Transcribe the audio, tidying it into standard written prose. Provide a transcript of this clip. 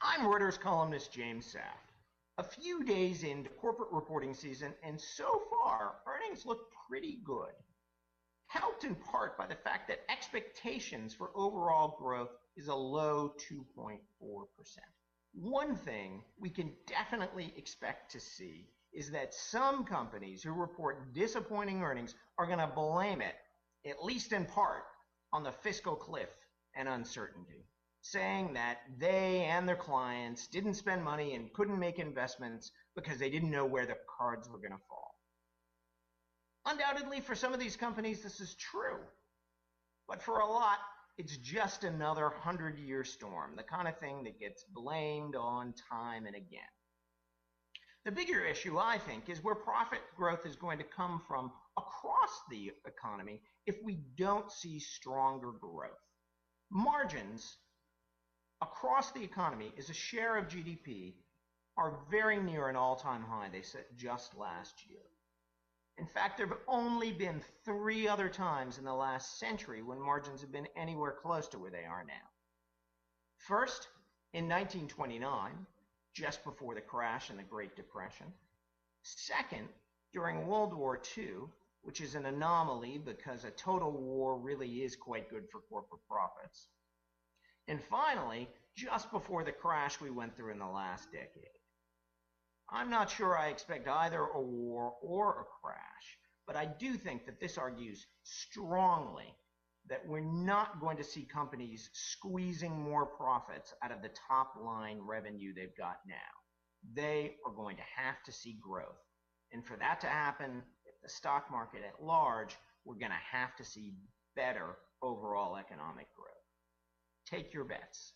I'm Reuters columnist James Saft. A few days into corporate reporting season, and so far, earnings look pretty good. Helped in part by the fact that expectations for overall growth is a low 2.4%. One thing we can definitely expect to see is that some companies who report disappointing earnings are going to blame it, at least in part, on the fiscal cliff and uncertainty, saying that they and their clients didn't spend money and couldn't make investments because they didn't know where the cards were going to fall. Undoubtedly, for some of these companies, this is true. But for a lot, it's just another 100-year storm, the kind of thing that gets blamed on time and again. The bigger issue, I think, is where profit growth is going to come from across the economy if we don't see stronger growth. Margins across the economy as a share of GDP are very near an all-time high they set just last year. In fact, there have only been 3 other times in the last century when margins have been anywhere close to where they are now. First, in 1929, just before the crash and the Great Depression. Second, during World War II, which is an anomaly because a total war really is quite good for corporate profits. And finally, just before the crash we went through in the last decade. I'm not sure I expect either a war or a crash, but I do think that this argues strongly that we're not going to see companies squeezing more profits out of the top line revenue they've got now. They are going to have to see growth. And for that to happen, if the stock market at large, we're going to have to see better overall economic growth. Take your bets.